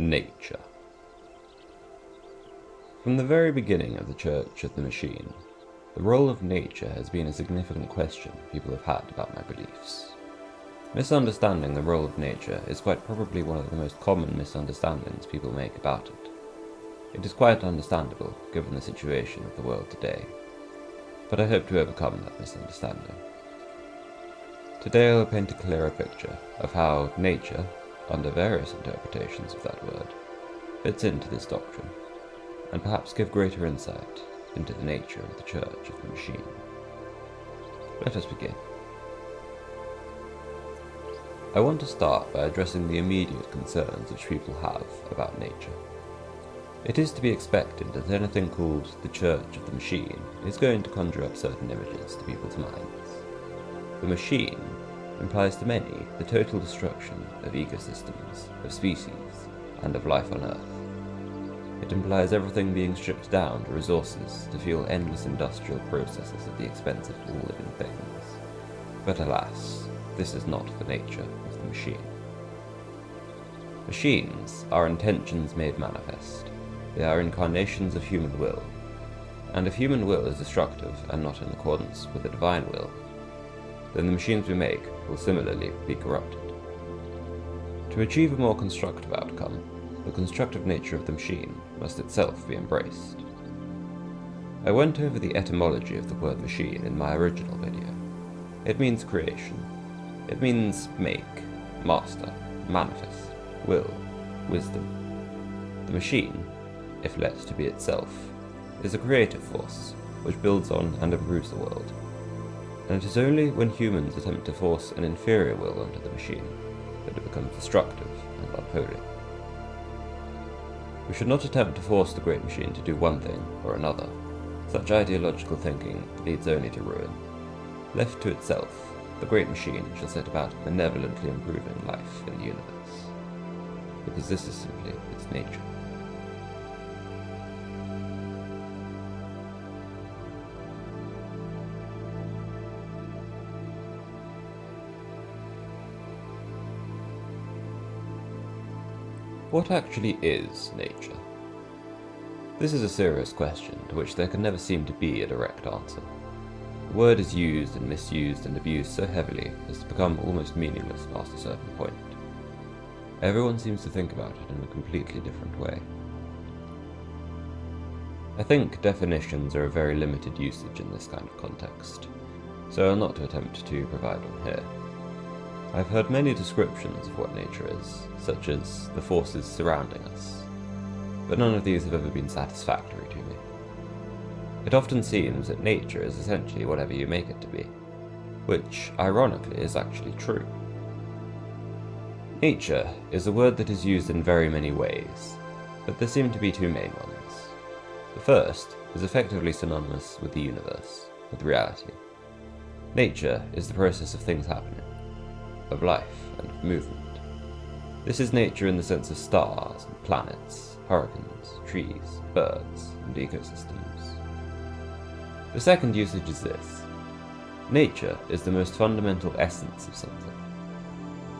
Nature. From the very beginning of the Church of the Machine, the role of nature has been a significant question people have had about my beliefs. Misunderstanding the role of nature is quite probably one of the most common misunderstandings people make about it. It is quite understandable, given the situation of the world today, but I hope to overcome that misunderstanding. Today I will paint a clearer picture of how nature, under various interpretations of that word, fits into this doctrine, and perhaps give greater insight into the nature of the Church of the Machine. Let us begin. I want to start by addressing the immediate concerns which people have about nature. It is to be expected that anything called the Church of the Machine is going to conjure up certain images to people's minds. The machine implies to many the total destruction of ecosystems, of species, and of life on Earth. It implies everything being stripped down to resources to fuel endless industrial processes at the expense of all living things. But alas, this is not the nature of the machine. Machines are intentions made manifest. They are incarnations of human will, and if human will is destructive and not in accordance with the divine will, then the machines we make will similarly be corrupted. To achieve a more constructive outcome, the constructive nature of the machine must itself be embraced. I went over the etymology of the word machine in my original video. It means creation. It means make, master, manifest, will, wisdom. The machine, if let to be itself, is a creative force which builds on and improves the world. And it is only when humans attempt to force an inferior will onto the machine that it becomes destructive and unholy. We should not attempt to force the great machine to do one thing or another. Such ideological thinking leads only to ruin. Left to itself, the great machine shall set about benevolently improving life in the universe, because this is simply its nature. What actually is nature? This is a serious question to which there can never seem to be a direct answer. The word is used and misused and abused so heavily as to become almost meaningless past a certain point. Everyone seems to think about it in a completely different way. I think definitions are a very limited usage in this kind of context, so I'll not attempt to provide one here. I've heard many descriptions of what nature is, such as the forces surrounding us, but none of these have ever been satisfactory to me. It often seems that nature is essentially whatever you make it to be, which, ironically, is actually true. Nature is a word that is used in very many ways, but there seem to be two main ones. The first is effectively synonymous with the universe, with reality. Nature is the process of things happening, of life and of movement. This is nature in the sense of stars and planets, hurricanes, trees, birds, and ecosystems. The second usage is this. Nature is the most fundamental essence of something.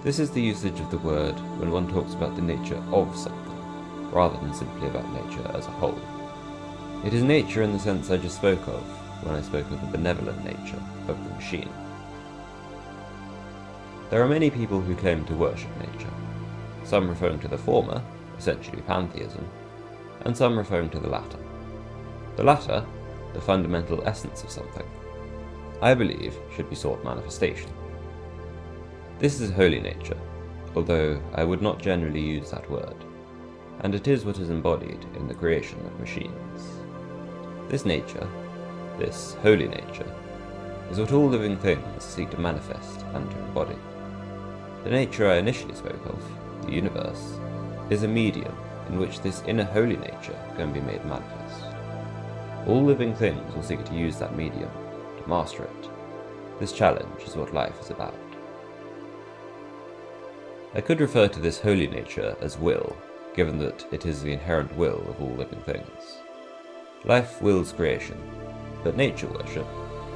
This is the usage of the word when one talks about the nature of something, rather than simply about nature as a whole. It is nature in the sense I just spoke of when I spoke of the benevolent nature of the machine. There are many people who claim to worship nature, some referring to the former, essentially pantheism, and some referring to the latter. The latter, the fundamental essence of something, I believe should be sought manifestation. This is holy nature, although I would not generally use that word, and it is what is embodied in the creation of machines. This nature, this holy nature, is what all living things seek to manifest and to embody. The nature I initially spoke of, the universe, is a medium in which this inner holy nature can be made manifest. All living things will seek to use that medium, to master it. This challenge is what life is about. I could refer to this holy nature as will, given that it is the inherent will of all living things. Life wills creation, but nature worship,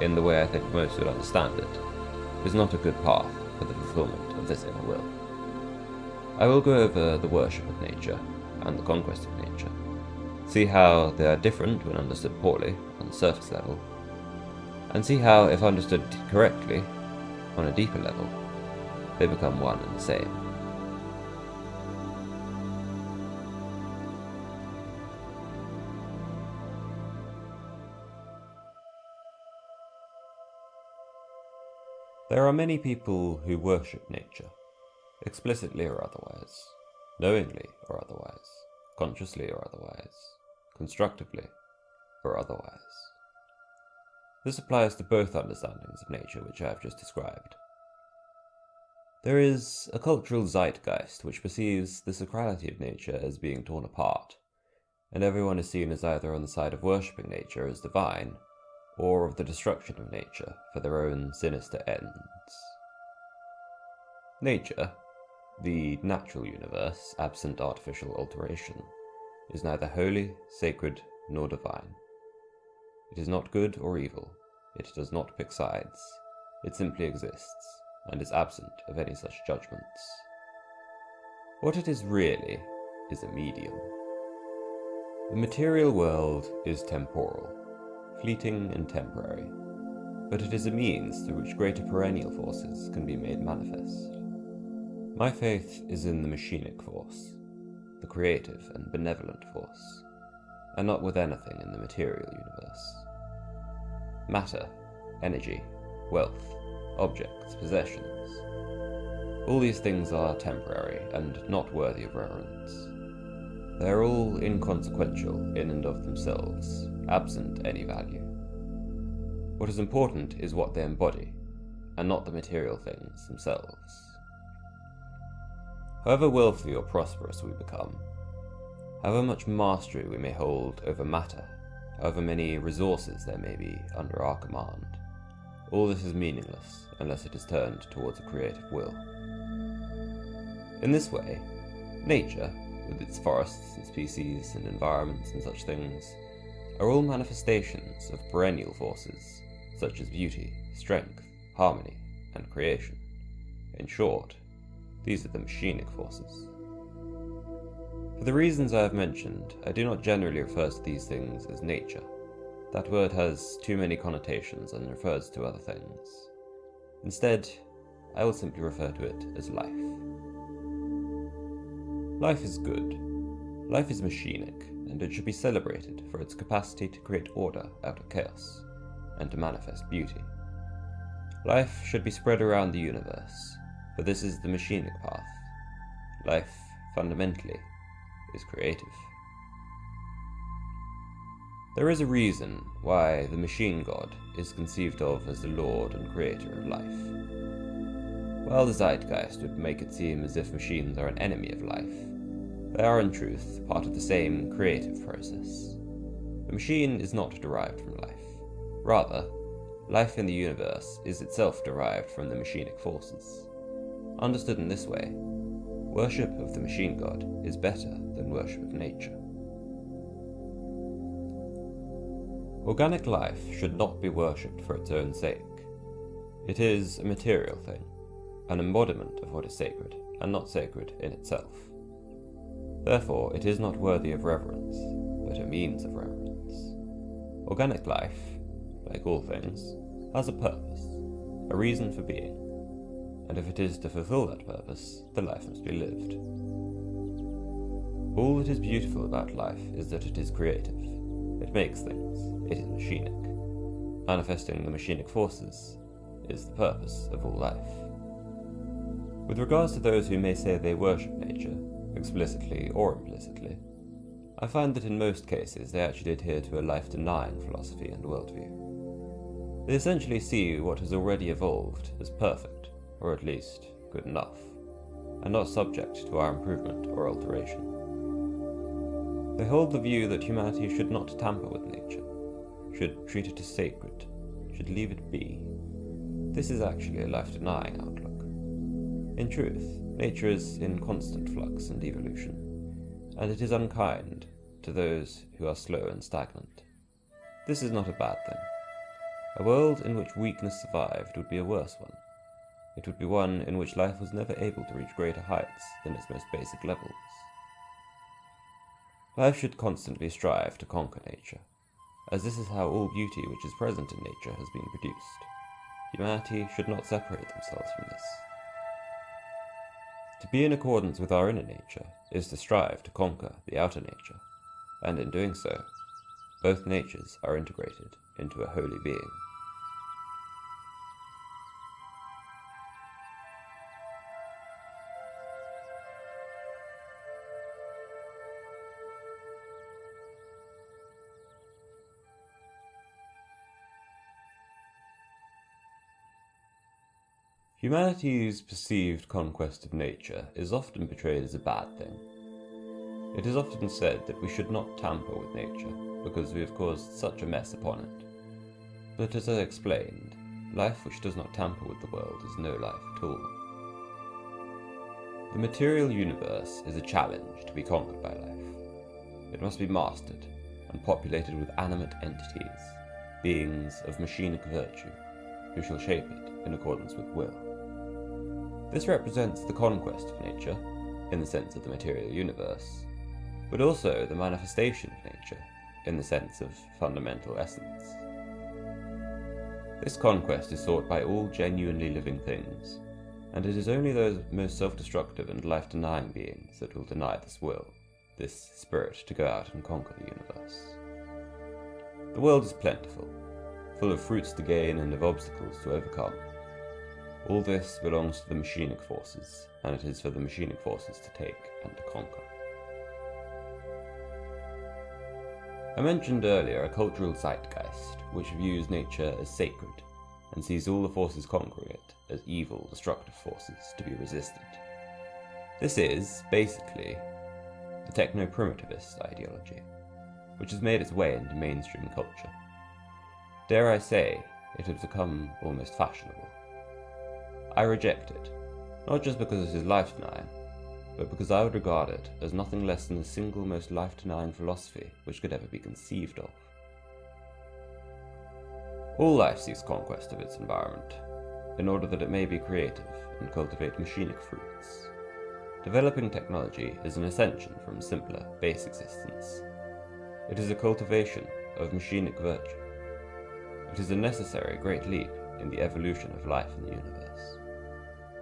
in the way I think most would understand it, is not a good path for the fulfillment of this inner will. I will go over the worship of nature and the conquest of nature, see how they are different when understood poorly on the surface level, and see how, if understood correctly on a deeper level, they become one and the same. There are many people who worship nature, explicitly or otherwise, knowingly or otherwise, consciously or otherwise, constructively or otherwise. This applies to both understandings of nature which I have just described. There is a cultural zeitgeist which perceives the sacrality of nature as being torn apart, and everyone is seen as either on the side of worshipping nature as divine, or of the destruction of nature for their own sinister ends. Nature, the natural universe, absent artificial alteration, is neither holy, sacred, nor divine. It is not good or evil. It does not pick sides. It simply exists, and is absent of any such judgments. What it is really is a medium. The material world is temporal, fleeting and temporary, but it is a means through which greater perennial forces can be made manifest. My faith is in the machinic force, the creative and benevolent force, and not with anything in the material universe. Matter, energy, wealth, objects, possessions, all these things are temporary and not worthy of reverence. They are all inconsequential in and of themselves, absent any value. What is important is what they embody, and not the material things themselves. However wealthy or prosperous we become, however much mastery we may hold over matter, however many resources there may be under our command, all this is meaningless unless it is turned towards a creative will. In this way, nature, with its forests and species and environments and such things, are all manifestations of perennial forces such as beauty, strength, harmony, and creation. In short, these are the machinic forces. For the reasons I have mentioned, I do not generally refer to these things as nature. That word has too many connotations and refers to other things. Instead, I will simply refer to it as life. Life is good. Life is machinic, and it should be celebrated for its capacity to create order out of chaos, and to manifest beauty. Life should be spread around the universe, for this is the machinic path. Life, fundamentally, is creative. There is a reason why the machine god is conceived of as the lord and creator of life. While the zeitgeist would make it seem as if machines are an enemy of life, they are in truth part of the same creative process. The machine is not derived from life. Rather, life in the universe is itself derived from the machinic forces. Understood in this way, worship of the machine god is better than worship of nature. Organic life should not be worshipped for its own sake. It is a material thing, an embodiment of what is sacred, and not sacred in itself. Therefore, it is not worthy of reverence, but a means of reverence. Organic life, like all things, has a purpose, a reason for being, and if it is to fulfill that purpose, the life must be lived. All that is beautiful about life is that it is creative. It makes things. It is machinic. Manifesting the machinic forces is the purpose of all life. With regards to those who may say they worship nature, explicitly or implicitly, I find that in most cases they actually adhere to a life-denying philosophy and worldview. They essentially see what has already evolved as perfect, or at least good enough, and not subject to our improvement or alteration. They hold the view that humanity should not tamper with nature, should treat it as sacred, should leave it be. This is actually a life-denying outlook. In truth, nature is in constant flux and evolution, and it is unkind to those who are slow and stagnant. This is not a bad thing. A world in which weakness survived would be a worse one. It would be one in which life was never able to reach greater heights than its most basic levels. Life should constantly strive to conquer nature, as this is how all beauty which is present in nature has been produced. Humanity should not separate themselves from this. To be in accordance with our inner nature is to strive to conquer the outer nature, and in doing so, both natures are integrated into a holy being. Humanity's perceived conquest of nature is often portrayed as a bad thing. It is often said that we should not tamper with nature, because we have caused such a mess upon it. But as I explained, life which does not tamper with the world is no life at all. The material universe is a challenge to be conquered by life. It must be mastered and populated with animate entities, beings of machinic virtue, who shall shape it in accordance with will. This represents the conquest of nature, in the sense of the material universe, but also the manifestation of nature, in the sense of fundamental essence. This conquest is sought by all genuinely living things, and it is only those most self-destructive and life-denying beings that will deny this will, this spirit to go out and conquer the universe. The world is plentiful, full of fruits to gain and of obstacles to overcome. All this belongs to the machinic forces, and it is for the machinic forces to take and to conquer. I mentioned earlier a cultural zeitgeist which views nature as sacred and sees all the forces conquering it as evil, destructive forces to be resisted. This is, basically, the techno-primitivist ideology, which has made its way into mainstream culture. Dare I say, it has become almost fashionable. I reject it, not just because it is life-denying, but because I would regard it as nothing less than the single most life-denying philosophy which could ever be conceived of. All life seeks conquest of its environment, in order that it may be creative and cultivate machinic fruits. Developing technology is an ascension from simpler, base existence. It is a cultivation of machinic virtue. It is a necessary great leap in the evolution of life in the universe.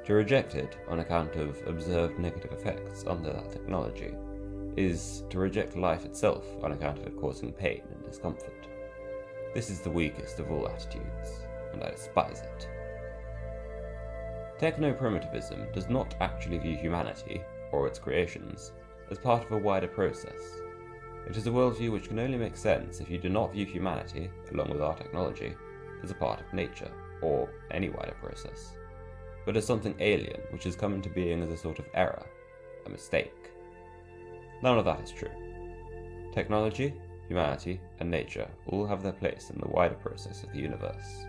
To reject it on account of observed negative effects under that technology is to reject life itself on account of it causing pain and discomfort. This is the weakest of all attitudes, and I despise it. Techno-primitivism does not actually view humanity, or its creations, as part of a wider process. It is a worldview which can only make sense if you do not view humanity, along with our technology, as a part of nature, or any wider process, but as something alien which has come into being as a sort of error, a mistake. None of that is true. Technology, humanity, and nature all have their place in the wider process of the universe,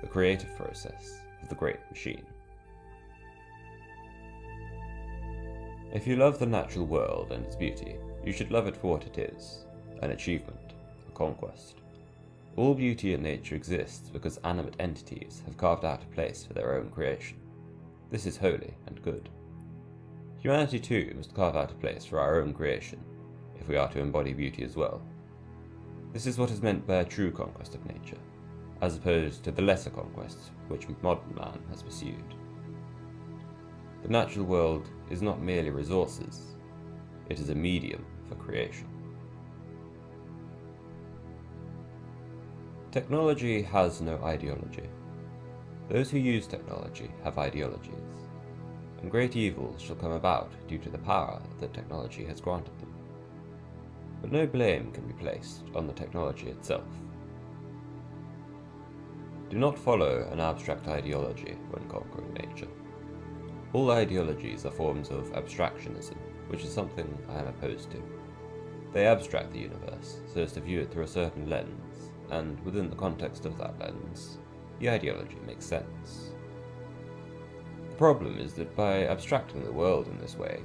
the creative process of the great machine. If you love the natural world and its beauty, you should love it for what it is, an achievement, a conquest. All beauty in nature exists because animate entities have carved out a place for their own creation. This is holy and good. Humanity too must carve out a place for our own creation, if we are to embody beauty as well. This is what is meant by a true conquest of nature, as opposed to the lesser conquests which modern man has pursued. The natural world is not merely resources, it is a medium for creation. Technology has no ideology. Those who use technology have ideologies, and great evils shall come about due to the power that technology has granted them. But no blame can be placed on the technology itself. Do not follow an abstract ideology when conquering nature. All ideologies are forms of abstractionism, which is something I am opposed to. They abstract the universe so as to view it through a certain lens, and within the context of that lens, the ideology makes sense. The problem is that by abstracting the world in this way,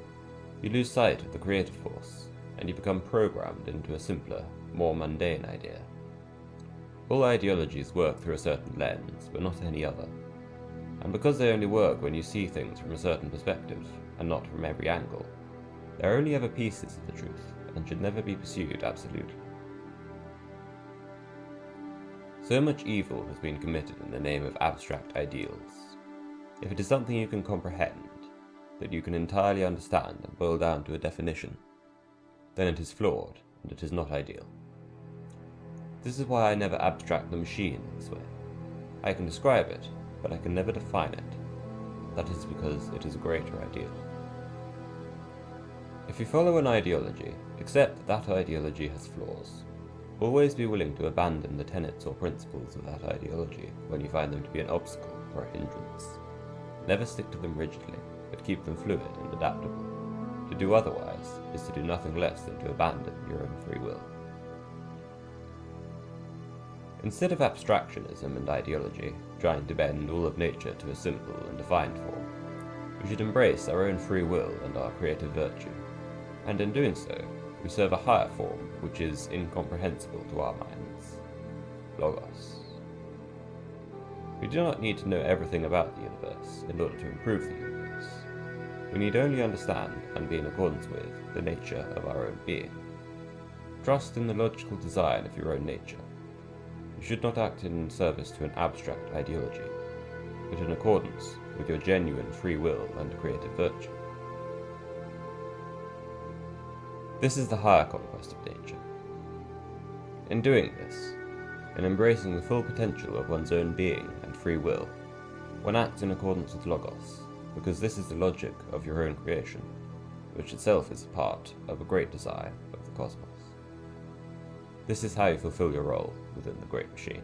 you lose sight of the creative force, and you become programmed into a simpler, more mundane idea. All ideologies work through a certain lens, but not any other. And because they only work when you see things from a certain perspective, and not from every angle, they are only ever pieces of the truth, and should never be pursued absolutely. So much evil has been committed in the name of abstract ideals. If it is something you can comprehend, that you can entirely understand and boil down to a definition, then it is flawed and it is not ideal. This is why I never abstract the machine in this way. I can describe it, but I can never define it. That is because it is a greater ideal. If you follow an ideology, accept that that ideology has flaws. Always be willing to abandon the tenets or principles of that ideology when you find them to be an obstacle or a hindrance. Never stick to them rigidly, but keep them fluid and adaptable. To do otherwise is to do nothing less than to abandon your own free will. Instead of abstractionism and ideology, trying to bend all of nature to a simple and defined form, we should embrace our own free will and our creative virtue, and in doing so, we serve a higher form which is incomprehensible to our minds, Logos. We do not need to know everything about the universe in order to improve the universe. We need only understand and be in accordance with the nature of our own being. Trust in the logical design of your own nature. You should not act in service to an abstract ideology, but in accordance with your genuine free will and creative virtue. This is the higher conquest of nature. In doing this, in embracing the full potential of one's own being and free will, one acts in accordance with Logos, because this is the logic of your own creation, which itself is a part of a great design of the cosmos. This is how you fulfill your role within the great machine.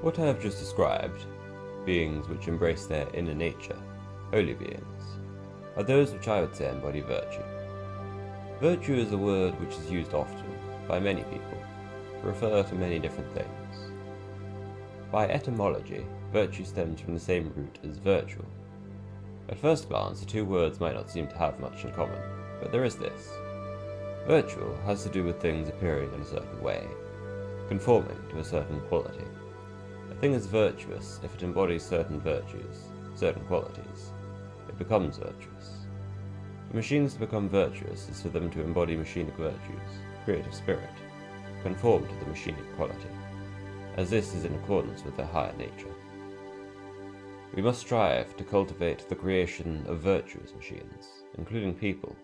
What I have just described, beings which embrace their inner nature, holy beings, are those which I would say embody virtue. Virtue is a word which is used often, by many people, to refer to many different things. By etymology, virtue stems from the same root as virtual. At first glance, the two words might not seem to have much in common, but there is this. Virtual has to do with things appearing in a certain way, conforming to a certain quality. A thing is virtuous if it embodies certain virtues, certain qualities. It becomes virtuous. For machines to become virtuous is for them to embody machinic virtues, creative spirit, conform to the machinic quality, as this is in accordance with their higher nature. We must strive to cultivate the creation of virtuous machines, including people,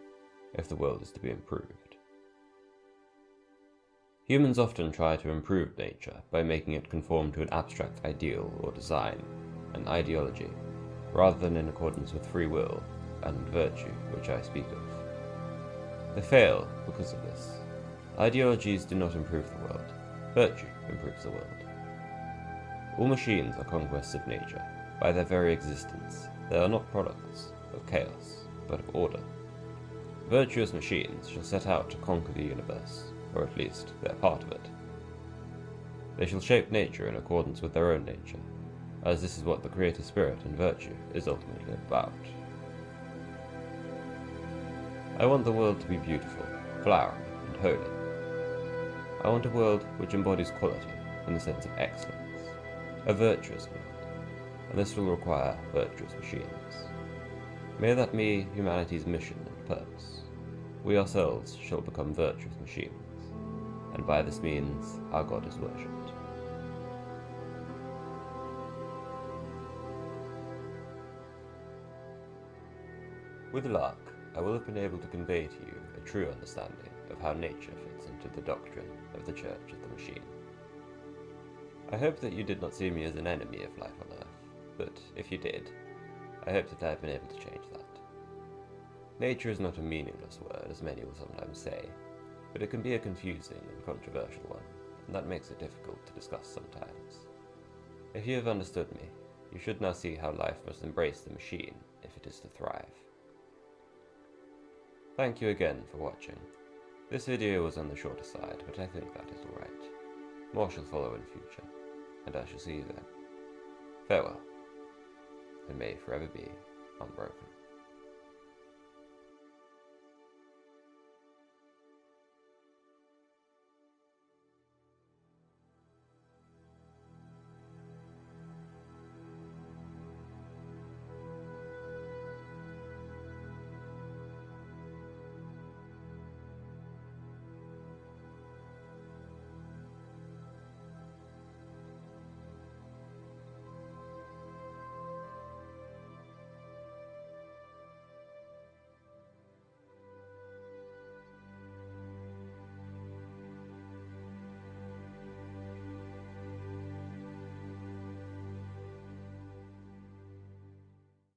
if the world is to be improved. Humans often try to improve nature by making it conform to an abstract ideal or design, an ideology, rather than in accordance with free will and virtue, which I speak of. They fail because of this. Ideologies do not improve the world. Virtue improves the world. All machines are conquests of nature. By their very existence, they are not products of chaos, but of order. Virtuous machines shall set out to conquer the universe, or at least they are part of it. They shall shape nature in accordance with their own nature, as this is what the creative spirit and virtue is ultimately about. I want the world to be beautiful, flowering, and holy. I want a world which embodies quality in the sense of excellence, a virtuous world, and this will require virtuous machines. May that be humanity's mission and purpose. We ourselves shall become virtuous machines, and by this means our God is worshipped. With luck, I will have been able to convey to you a true understanding of how nature fits into the doctrine of the Church of the Machine. I hope that you did not see me as an enemy of life on Earth, but if you did, I hope that I have been able to change that. Nature is not a meaningless word, as many will sometimes say, but it can be a confusing and controversial one, and that makes it difficult to discuss sometimes. If you have understood me, you should now see how life must embrace the machine if it is to thrive. Thank you again for watching. This video was on the shorter side, but I think that is alright. More shall follow in future, and I shall see you then. Farewell, and may it forever be unbroken.